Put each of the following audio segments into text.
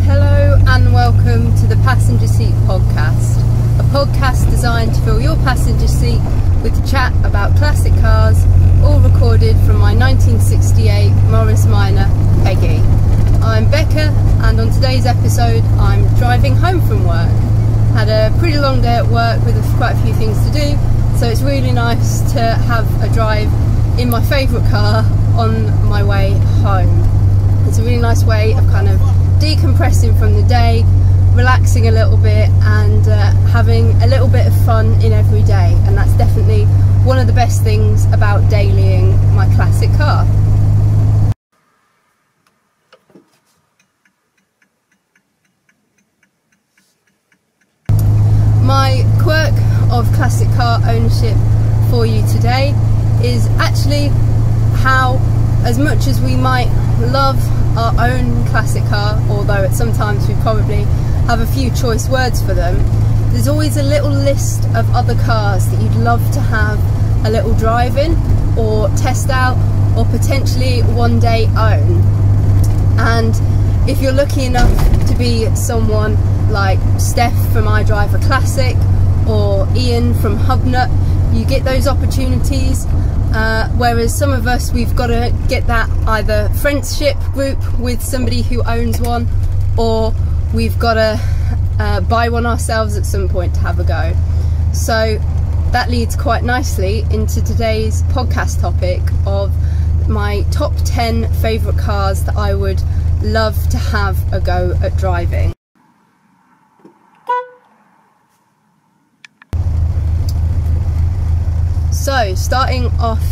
Hello and welcome to the Passenger Seat Podcast, a podcast designed to fill your passenger seat with a chat about classic cars, all recorded from my 1968 Morris Minor Peggy. I'm Becca, and on today's episode I'm driving home from work. Had a pretty long day at work with quite a few things to do, so it's really nice to have a drive in my favourite car on my way home. It's a really nice way of kind of decompressing from the day, relaxing a little bit, and having a little bit of fun in every day, and that's definitely one of the best things about dailying my classic car. My quirk of classic car ownership for you today is actually how, as much as we might love our own classic car, although sometimes we probably have a few choice words for them, there's always a little list of other cars that you'd love to have a little drive in, or test out, or potentially one day own. And if you're lucky enough to be someone like Steph from I Drive a Classic, or Ian from Hubnut, you get those opportunities, whereas some of us, we've got to get that either friendship group with somebody who owns one, or we've got to buy one ourselves at some point to have a go. So that leads quite nicely into today's podcast topic of my top 10 favourite cars that I would love to have a go at driving. So, starting off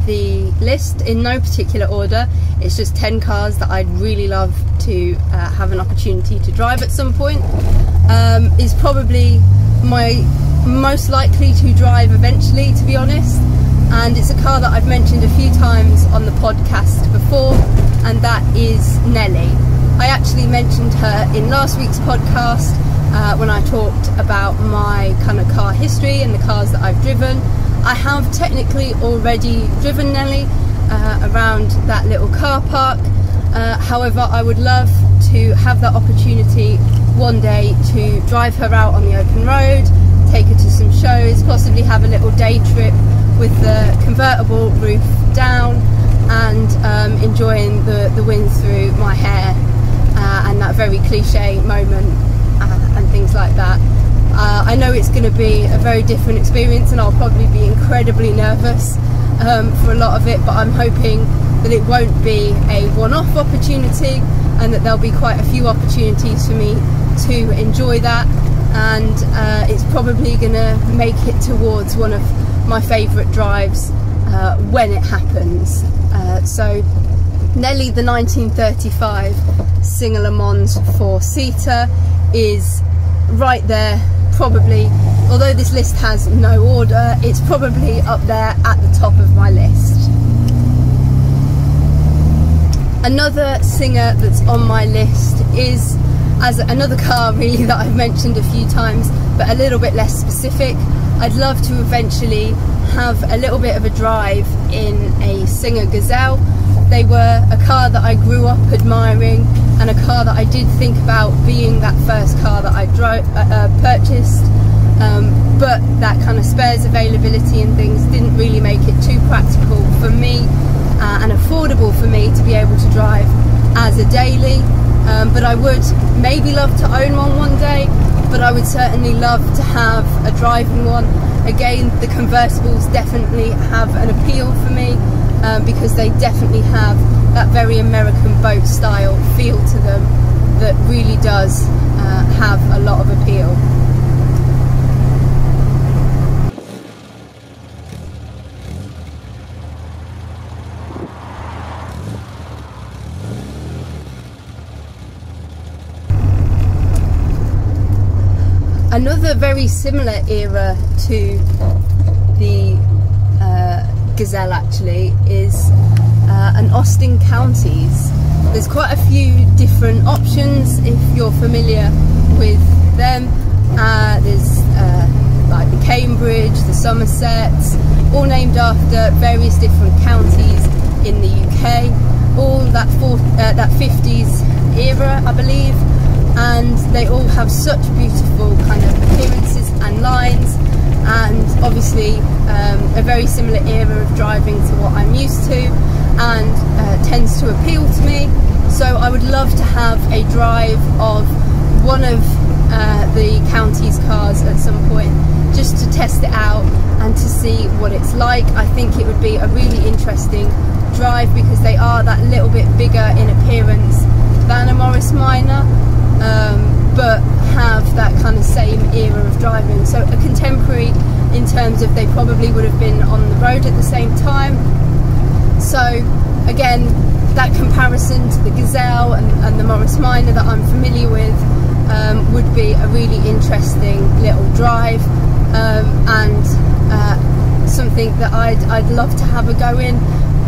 the list in no particular order, it's just 10 cars that I'd really love to have an opportunity to drive at some point. Is probably my most likely to drive eventually, to be honest, and it's a car that I've mentioned a few times on the podcast before, and that is Nelly. I actually mentioned her in last week's podcast when I talked about my kind of car history and the cars that I've driven. I have technically already driven Nelly around that little car park, however I would love to have that opportunity one day to drive her out on the open road, take her to some shows, possibly have a little day trip with the convertible roof down, and enjoying the wind through my hair and that very cliche moment and things like that. I know it's going to be a very different experience, and I'll probably be incredibly nervous for a lot of it, but I'm hoping that it won't be a one-off opportunity, and that there'll be quite a few opportunities for me to enjoy that, and it's probably going to make it towards one of my favourite drives when it happens. So Nelly, the 1935 Singer Le Mans 4-seater, is right there, probably, although this list has no order, it's probably up there at the top of my list. Another Singer that's on my list is another car really that I've mentioned a few times, but a little bit less specific. I'd love to eventually have a little bit of a drive in a Singer Gazelle. They were a car that I grew up admiring, and a car that I did think about being that first car that I purchased, but that kind of spares availability and things didn't really make it too practical for me and affordable for me to be able to drive as a daily. But I would maybe love to own one day, but I would certainly love to have a driving one. Again, the convertibles definitely have an appeal for me, because they definitely have that very American boat style feel to them that really does have a lot of appeal. Another very similar era to the Gazelle actually is an Austin Counties. There's quite a few different options if you're familiar with them. There's like the Cambridge, the Somersets, all named after various different counties in the UK, all that 50s era, I believe, and they all have such beautiful kind of appearances and lines, and obviously a very similar era of driving to what I'm used to, and tends to appeal to me. So I would love to have a drive of one of the county's cars at some point, just to test it out and to see what it's like. I think it would be a really interesting drive because they are that little bit bigger in appearance than a Morris Minor, but have that kind of same era of driving. So a contemporary in terms of they probably would have been on the road at the same time. So again, that comparison to the Gazelle and the Morris Minor that I'm familiar with would be a really interesting little drive, and something that I'd love to have a go in,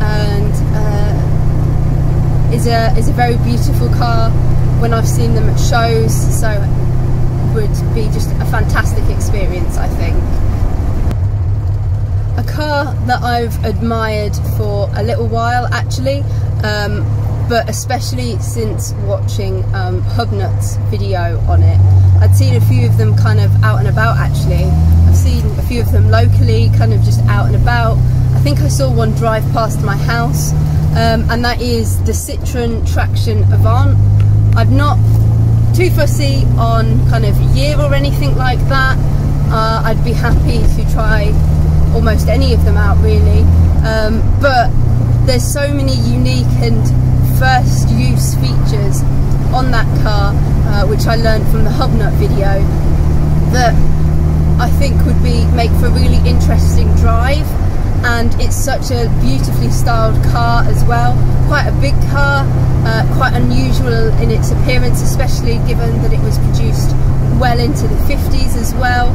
and is a very beautiful car when I've seen them at shows, so would be just a fantastic experience, I think. A car that I've admired for a little while actually, but especially since watching Hubnut's video on it. I'd seen a few of them kind of out and about actually. I've seen a few of them locally, kind of just out and about. I think I saw one drive past my house, and that is the Citroen Traction Avant. I'm not too fussy on kind of year or anything like that. I'd be happy to try almost any of them out really, but there's so many unique and first use features on that car, which I learned from the Hubnut video, that I think would make for a really interesting drive. And it's such a beautifully styled car as well, quite a big car, quite unusual in its appearance, especially given that it was produced well into the 50s as well.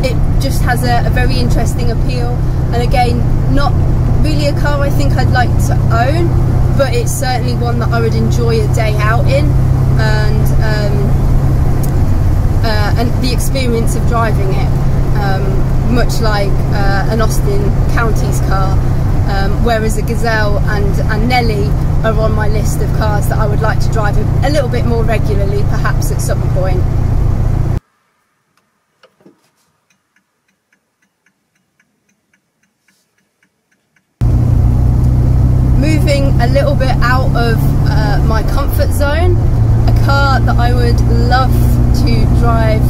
It just has a very interesting appeal, and again, not really a car I think I'd like to own, but it's certainly one that I would enjoy a day out in, and the experience of driving it, much like an Austin County's car, whereas a Gazelle and Nelly are on my list of cars that I would like to drive a little bit more regularly, perhaps at some point. Moving a little bit out of my comfort zone, a car that I would love to drive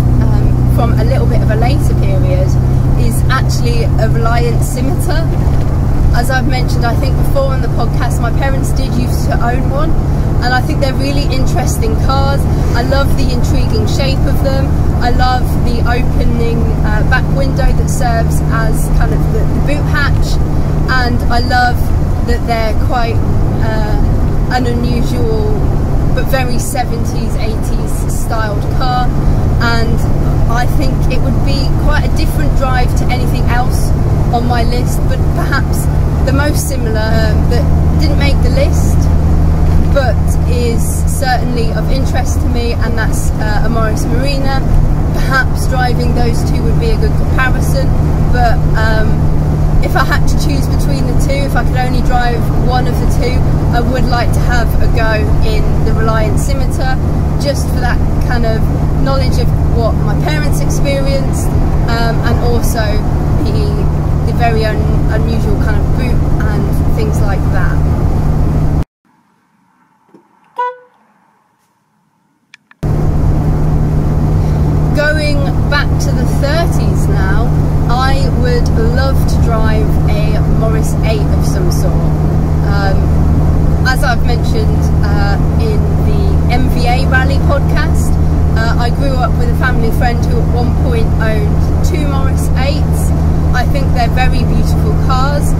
from a little bit of a later period is actually a Reliant Scimitar. As I've mentioned, I think before on the podcast, my parents did used to own one, and I think they're really interesting cars. I love the intriguing shape of them. I love the opening back window that serves as kind of the boot hatch, and I love that they're quite an unusual but very 70s, 80s styled car, and I think it would be quite a different drive to anything else on my list, but perhaps the most similar that didn't make the list but is certainly of interest to me, and that's a Morris Marina. Perhaps driving those two would be a good comparison, but if I had to choose between the two, if I could only drive one of the two, I would like to have a go in the Reliant Scimitar, just for that kind of knowledge of what my parents experienced, and also the very unusual kind of boot and things like that. Going back to the 30s now, I would love to drive a Morris 8 of some sort. As I've mentioned in the MVA Rally podcast, I grew up with a family friend who at one point owned 2 Morris 8s. I think they're very beautiful cars.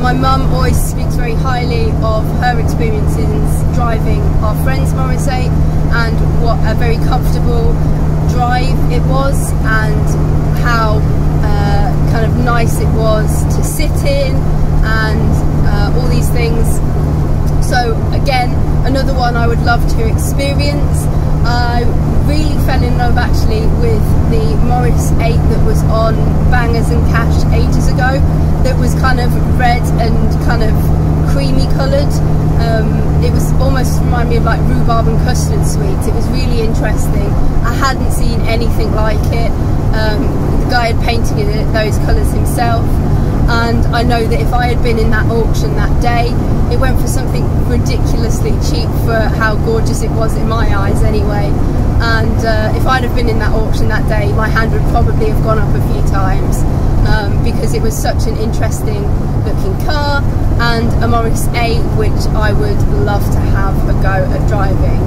My mum always speaks very highly of her experiences driving our friend's Morris 8 and what a very comfortable drive it was, and how kind of nice it was to sit in, and all these things. So again, another one I would love to experience. I really fell in love actually with the Morris 8 that was on Bangers and Cash ages that was kind of red and kind of creamy coloured. It was almost reminded me of like rhubarb and custard sweets. It was really interesting. I hadn't seen anything like it. The guy had painted it those colours himself, and I know that if I had been in that auction that day, it went for something ridiculously cheap for how gorgeous it was in my eyes anyway. And if I'd have been in that auction that day, my hand would probably have gone up a few times, because it was such an interesting looking car, and a Morris 8 which I would love to have a go at driving.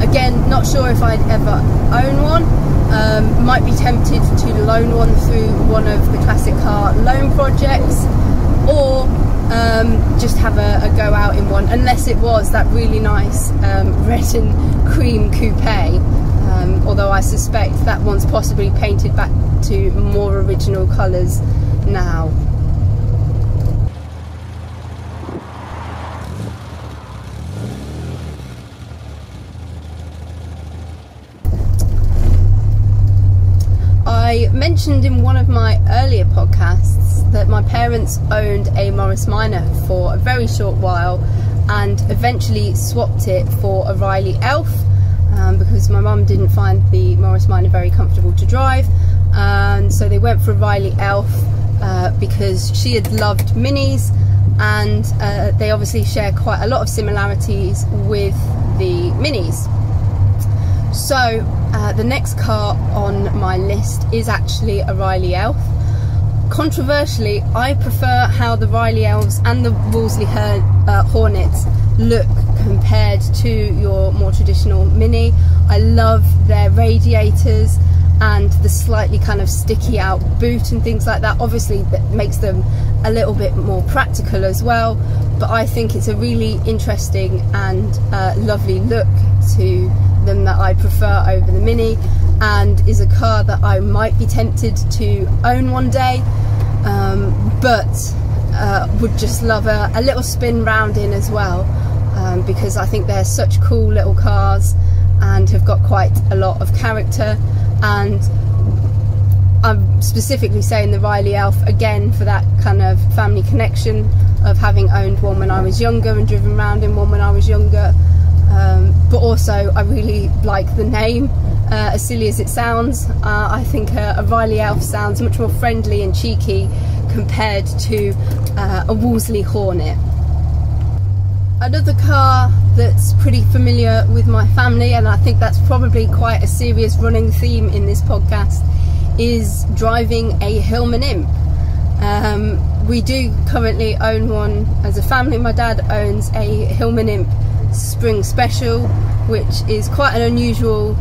Again, not sure if I'd ever own one. Might be tempted to loan one through one of the classic car loan projects, or just have a go out in one, unless it was that really nice red and cream coupe, although I suspect that one's possibly painted back to more original colours now. I mentioned in one of my earlier podcasts that my parents owned a Morris Minor for a very short while, and eventually swapped it for a Riley Elf, because my mum didn't find the Morris Minor very comfortable to drive, and so they went for a Riley Elf because she had loved minis, and they obviously share quite a lot of similarities with the minis. So the next car on my list is actually a Riley Elf. Controversially, I prefer how the Riley Elves and the Wolseley Hornets look compared to your more traditional Mini. I love their radiators and the slightly kind of sticky out boot and things like that. Obviously that makes them a little bit more practical as well, but I think it's a really interesting and lovely look to them that I prefer over the Mini, and is a car that I might be tempted to own one day, but would just love a little spin round in as well, because I think they're such cool little cars and have got quite a lot of character. And I'm specifically saying the Riley Elf again for that kind of family connection of having owned one when I was younger and driven around in one when I was younger. But also I really like the name, as silly as it sounds. I think a Riley Elf sounds much more friendly and cheeky compared to a Wolseley Hornet. Another car that's pretty familiar with my family, and I think that's probably quite a serious running theme in this podcast, is driving a Hillman Imp. We do currently own one as a family. My dad owns a Hillman Imp Spring Special, which is quite an unusual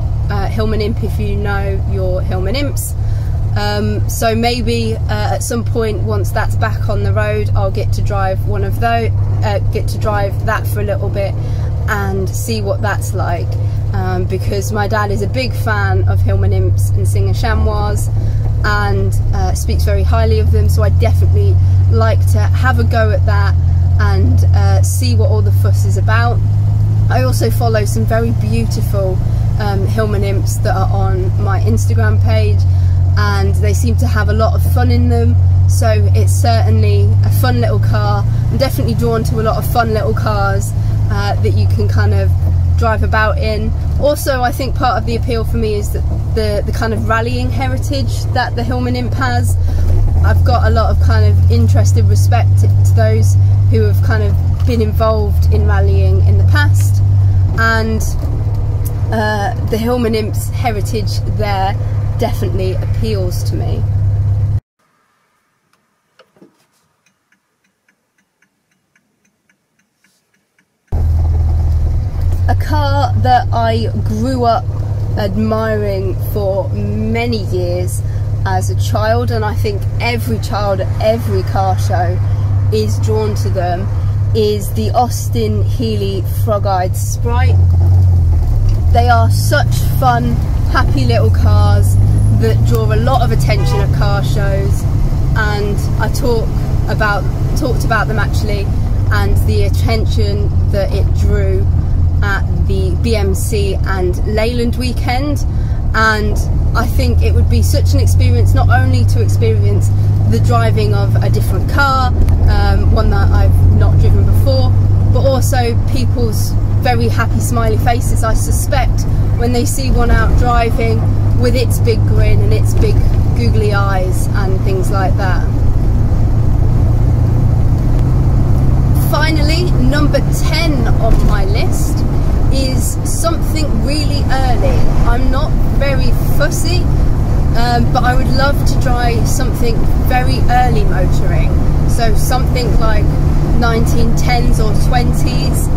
Hillman Imp if you know your Hillman Imps. So maybe at some point, once that's back on the road, I'll get to drive one of those, get to drive that for a little bit and see what that's like, because my dad is a big fan of Hillman Imps and Singer Chamois, and speaks very highly of them, so I definitely like to have a go at that and see what all the fuss is about. I also follow some very beautiful Hillman Imps that are on my Instagram page, and they seem to have a lot of fun in them, so it's certainly a fun little car. I'm definitely drawn to a lot of fun little cars that you can kind of drive about in. Also, I think part of the appeal for me is that the kind of rallying heritage that the Hillman Imp has. I've got a lot of kind of interest and respect to those who have kind of been involved in rallying in the past, and the Hillman Imp's heritage there definitely appeals to me. A car that I grew up admiring for many years as a child, and I think every child at every car show is drawn to them, is the Austin Healey Frogeye Sprite. They are such fun, happy little cars that draw a lot of attention at car shows, and I talked about them actually, and the attention that it drew at the BMC and Leyland weekend. And I think it would be such an experience not only to experience the driving of a different car, one that I've not driven before, but also people's very happy smiley faces, I suspect, when they see one out driving with its big grin and its big googly eyes and things like that. Finally, number 10 on my list is something really early. I'm not very fussy, but I would love to try something very early motoring. So something like 1910s or 20s.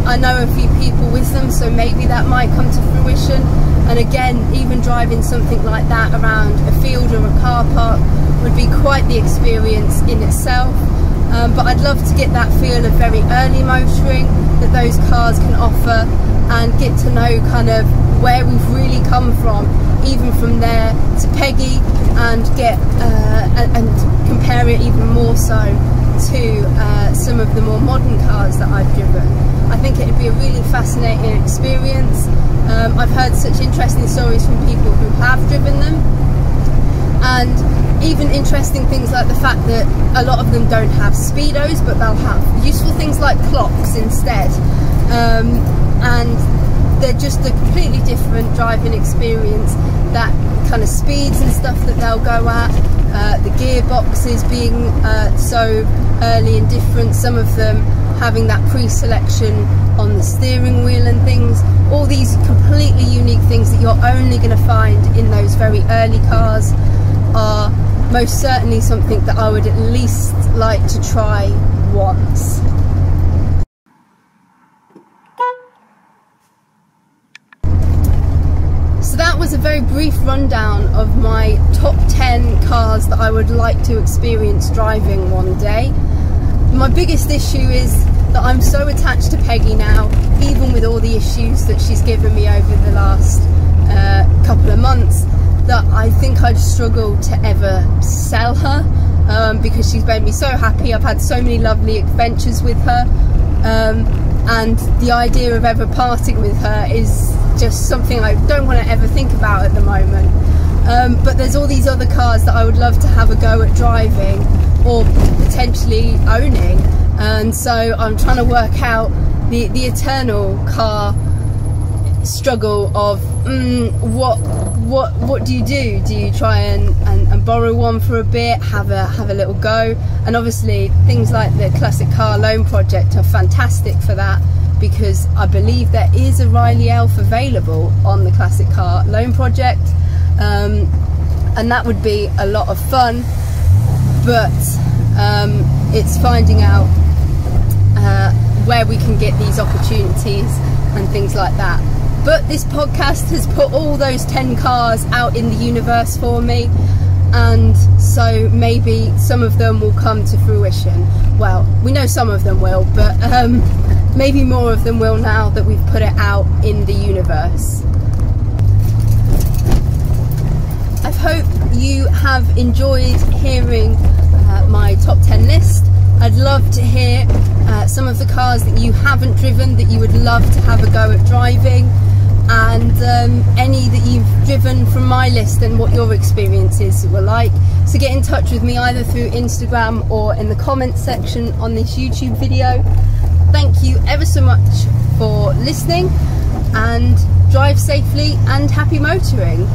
I know a few people with them, so maybe that might come to fruition. And again, even driving something like that around a field or a car park would be quite the experience in itself. But I'd love to get that feel of very early motoring that those cars can offer, and get to know kind of where we've really come from, even from there to Peggy, and get and compare it even more so to some of the more modern cars that I've driven. I think it'd be a really fascinating experience. I've heard such interesting stories from people who have driven them, and even interesting things like the fact that a lot of them don't have speedos, but they'll have useful things like clocks instead, and they're just a completely different driving experience. That kind of speeds and stuff that they'll go at, the gearboxes being so early and different, some of them having that pre-selection on the steering wheel and things, all these completely unique things that you're only going to find in those very early cars, are most certainly something that I would at least like to try once. So that was a very brief rundown of my top 10 cars that I would like to experience driving one day. My biggest issue is that I'm so attached to Peggy now, even with all the issues that she's given me over the last couple of months, that I think I'd struggle to ever sell her, because she's made me so happy. I've had so many lovely adventures with her, and the idea of ever parting with her is just something I don't want to ever think about at the moment. But there's all these other cars that I would love to have a go at driving or potentially owning, and so I'm trying to work out the eternal car struggle of what do you do? Do you try and borrow one for a bit, have a little go? And obviously things like the Classic Car Loan Project are fantastic for that, because I believe there is a Riley Elf available on the Classic Car Loan Project, and that would be a lot of fun. But it's finding out where we can get these opportunities and things like that. But this podcast has put all those 10 cars out in the universe for me, and so maybe some of them will come to fruition. Well, we know some of them will, but maybe more of them will now that we've put it out in the universe. I hope you have enjoyed hearing my top 10 list. I'd love to hear some of the cars that you haven't driven that you would love to have a go at driving, and any that you've driven from my list and what your experiences were like. So get in touch with me either through Instagram or in the comments section on this YouTube video. Thank you ever so much for listening, and drive safely and happy motoring.